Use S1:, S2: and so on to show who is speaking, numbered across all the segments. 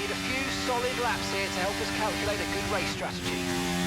S1: need a few solid laps here to help us calculate a good race strategy.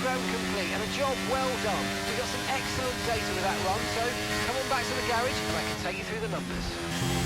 S1: program complete and a job well done. We got some excellent data with that run, so come on back to the garage and I can take you through the numbers.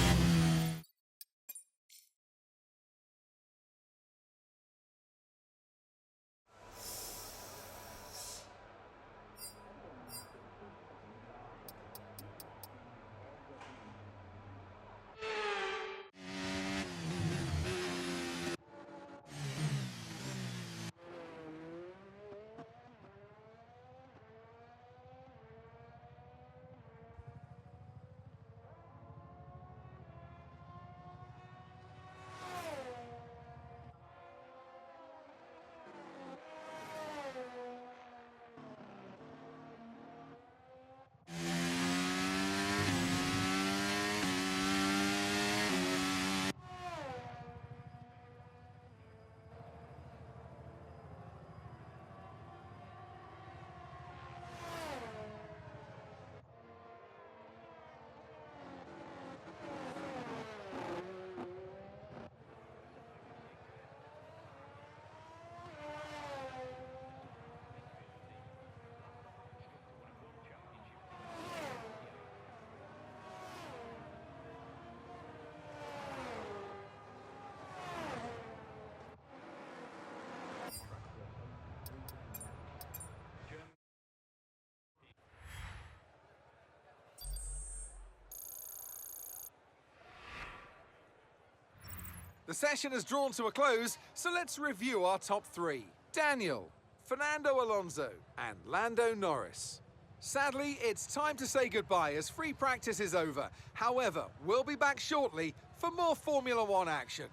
S2: The session has drawn to a close, so let's review our top three. Daniel, Fernando Alonso and Lando Norris. Sadly, it's time to say goodbye as free practice is over. However, we'll be back shortly for more Formula One action.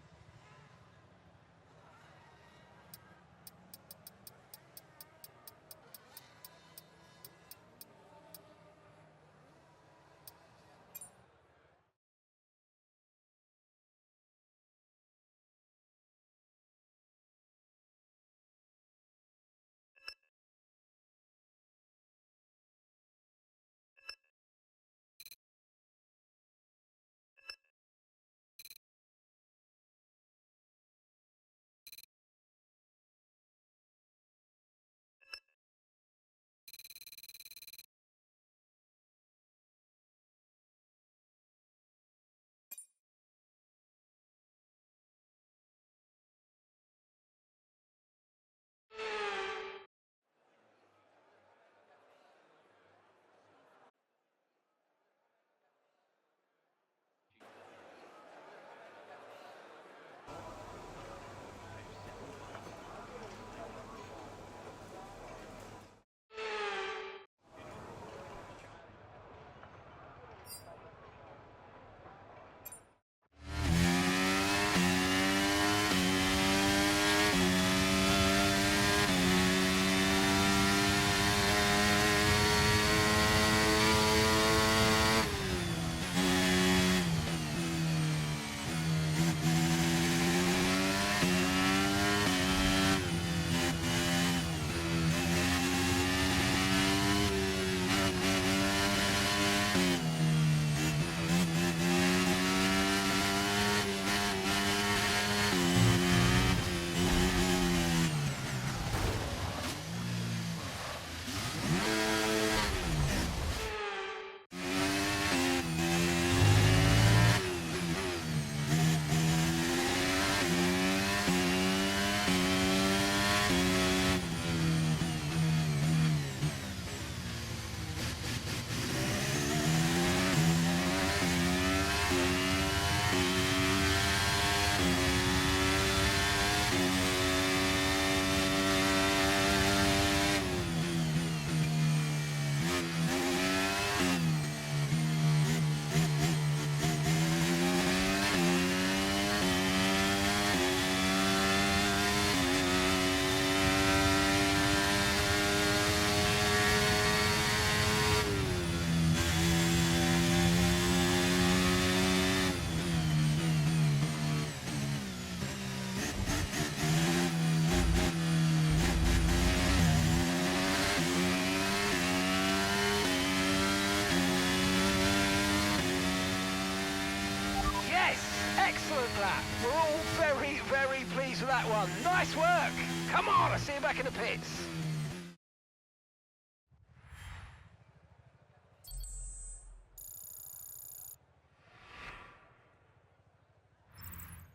S1: Excellent lap. We're all very, very pleased with that one. Nice work. Come on, I'll see you back in the pits.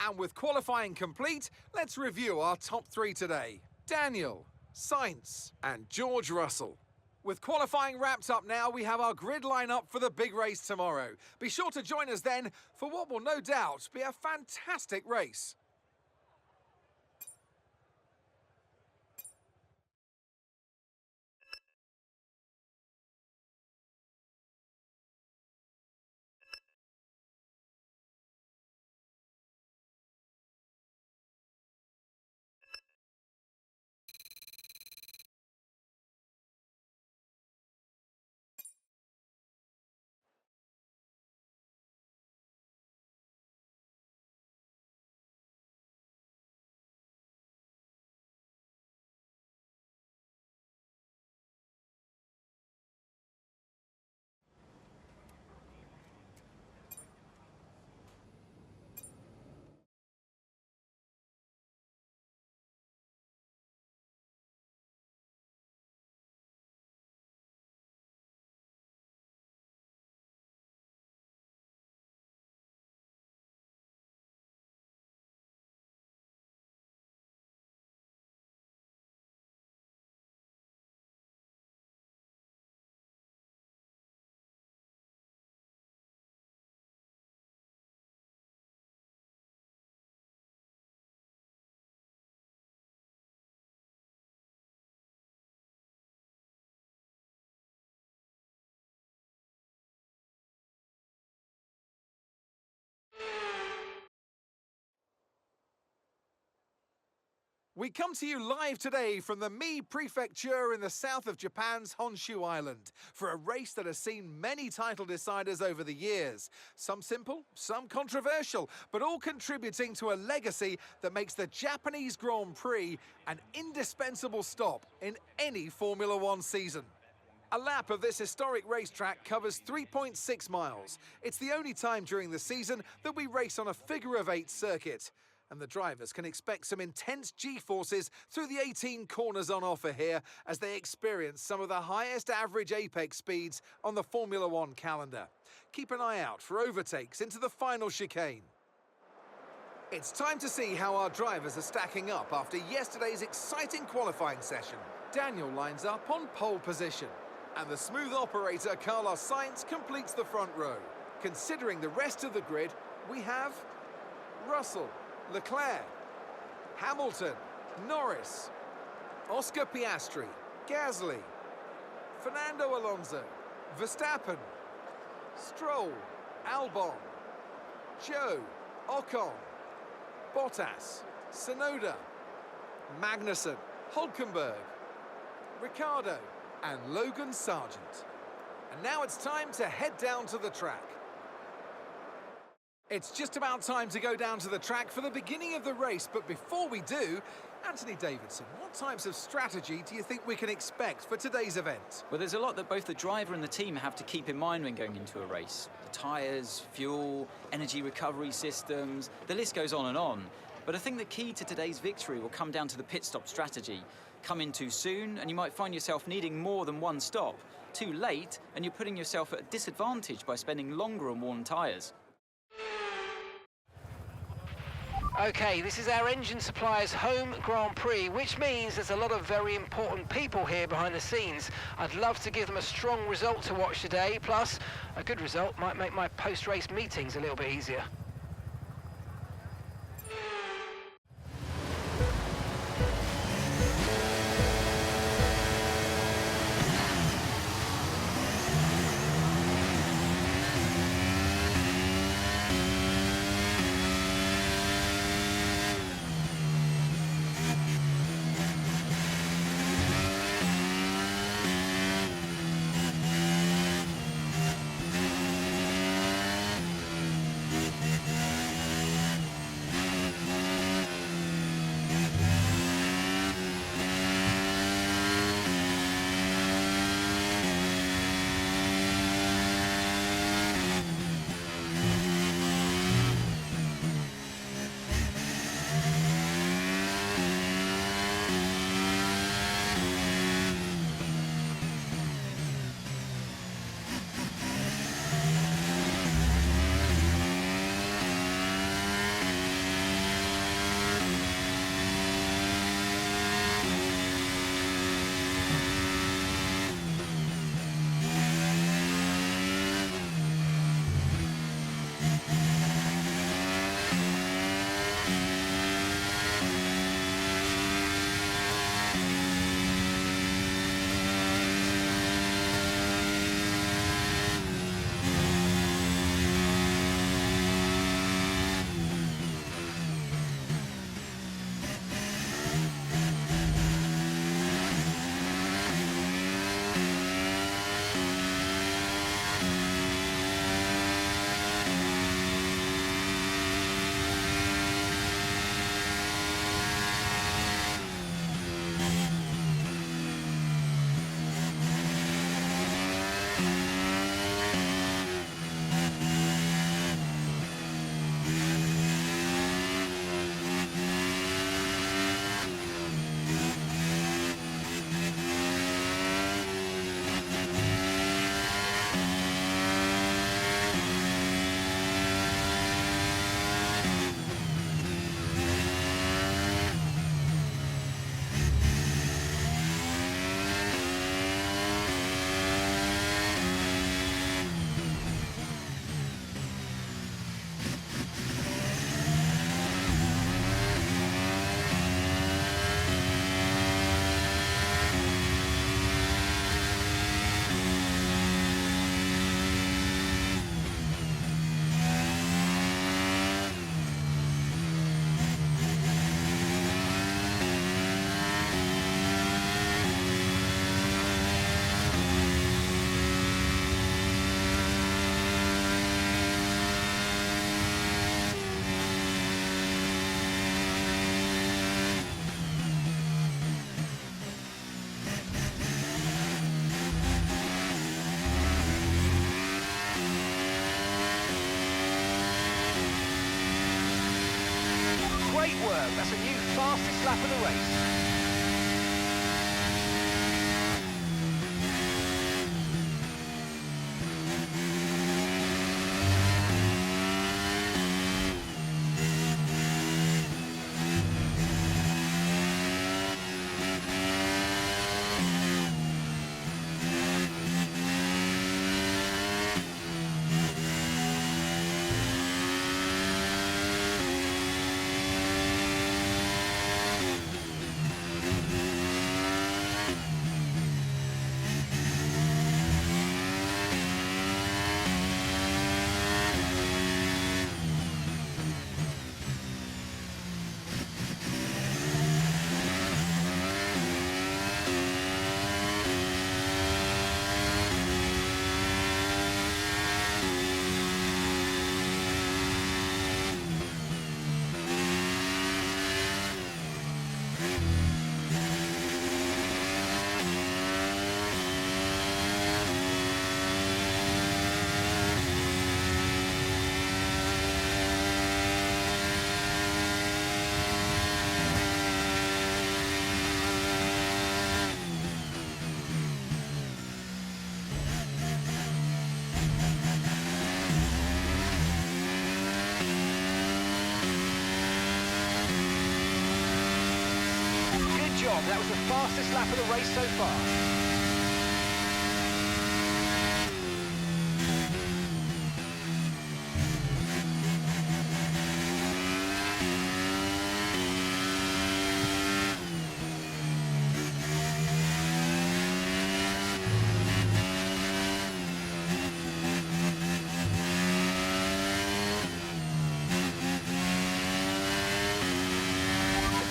S2: And with qualifying complete, let's review our top 3 today. Daniel, Sainz, and George Russell. With qualifying wrapped up now, we have our grid lineup for the big race tomorrow. Be sure to join us then for what will no doubt be a fantastic race. We come to you live today from the Mie Prefecture in the south of Japan's Honshu Island for a race that has seen many title deciders over the years. Some simple, some controversial, but all contributing to a legacy that makes the Japanese Grand Prix an indispensable stop in any Formula One season. A lap of this historic racetrack covers 3.6 miles. It's the only time during the season that we race on a figure-of-8 circuit. And the drivers can expect some intense G-forces through the 18 corners on offer here as they experience some of the highest average apex speeds on the Formula One calendar. Keep an eye out for overtakes into the final chicane. It's time to see how our drivers are stacking up after yesterday's exciting qualifying session. Daniel lines up on pole position, and the smooth operator Carlos Sainz completes the front row. Considering the rest of the grid, we have Russell, Leclerc, Hamilton, Norris, Oscar Piastri, Gasly, Fernando Alonso, Verstappen, Stroll, Albon, Zhou, Ocon, Bottas, Tsunoda, Magnussen, Hülkenberg, Ricciardo, and Logan Sargent. And now it's time to head down to the track. It's just about time to go down to the track for the beginning of the race, but before we do, Anthony Davidson, what types of strategy do you think we can expect for today's event?
S3: Well, there's a lot that both the driver and the team have to keep in mind when going into a race. The tyres, fuel, energy recovery systems, the list goes on and on. But I think the key to today's victory will come down to the pit stop strategy. Come in too soon, and you might find yourself needing more than one stop. Too late, and you're putting yourself at a disadvantage by spending longer on worn tyres.
S1: Okay, this is our engine supplier's home Grand Prix, which means there's a lot of very important people here behind the scenes. I'd love to give them a strong result to watch today, plus a good result might make my post-race meetings a little bit easier. Great work. That's a new fastest lap of the race. That was the fastest lap of the race so far.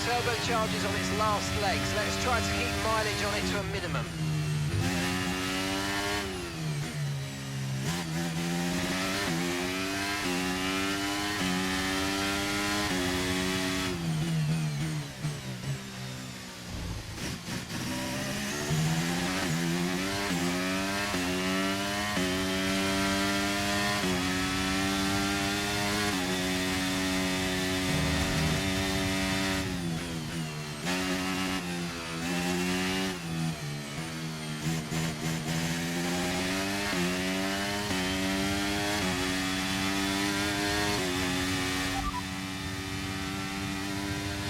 S1: Turbochargers on its last legs. Let's try to keep mileage on it to a minimum.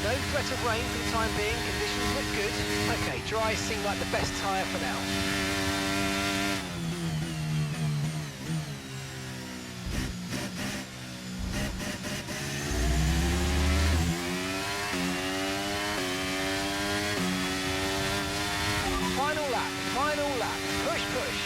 S1: No threat of rain for the time being, conditions look good. Okay, dry seem like the best tyre for now. Final lap, push, push.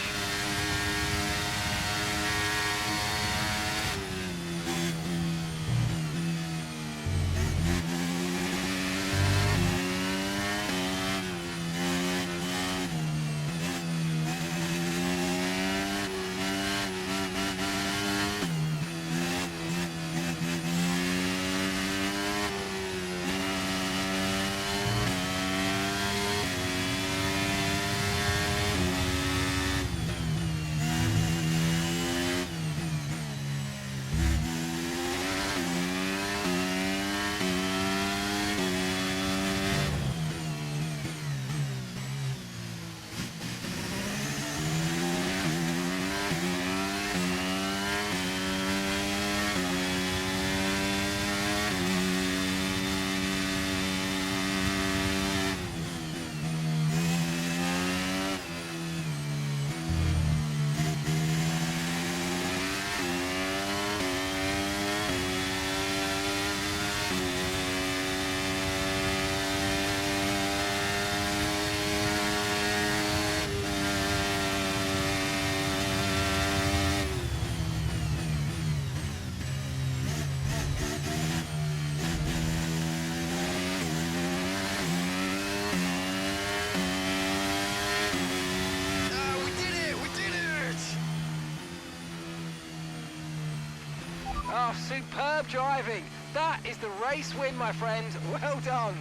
S1: Oh, superb driving. That is the race win, my friend. Well done.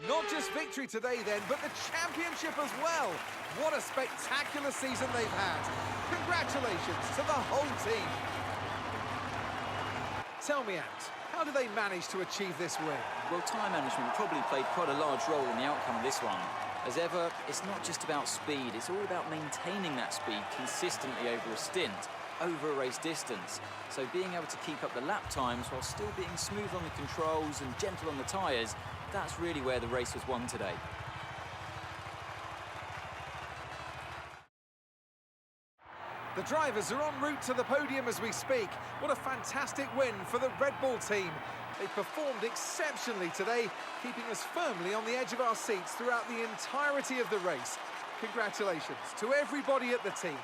S2: Not just victory today then, but the championship as well. What a spectacular season they've had. Congratulations to the whole team. Tell me, Ant, how do they manage to achieve this win?
S3: Well, time management probably played quite a large role in the outcome of this one. As ever, it's not just about speed, it's all about maintaining that speed consistently over a stint, over a race distance. So being able to keep up the lap times while still being smooth on the controls and gentle on the tyres, that's really where the race was won today.
S2: The drivers are en route to the podium as we speak. What a fantastic win for the Red Bull team. They performed exceptionally today, keeping us firmly on the edge of our seats throughout the entirety of the race. Congratulations to everybody at the team.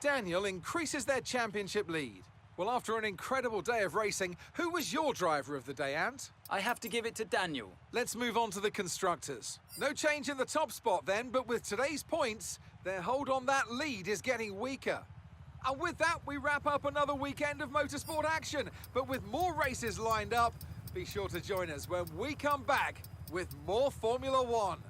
S2: Daniel increases their championship lead. Well, after an incredible day of racing, who was your driver of the day, Ant?
S3: I have to give it to Daniel.
S2: Let's move on to the constructors. No change in the top spot then, but with today's points, their hold on that lead is getting weaker. And with that, we wrap up another weekend of motorsport action. But with more races lined up, be sure to join us when we come back with more Formula One.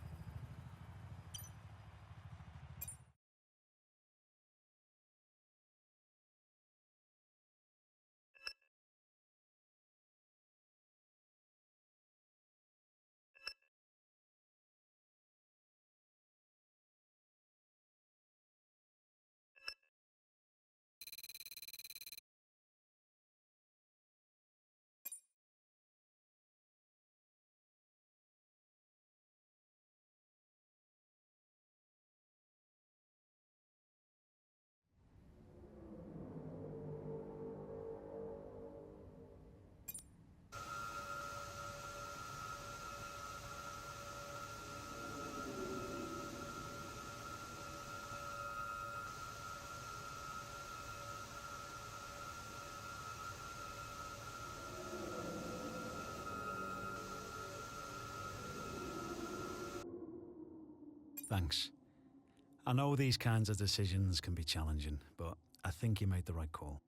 S4: Thanks. I know these kinds of decisions can be challenging, but I think you made the right call.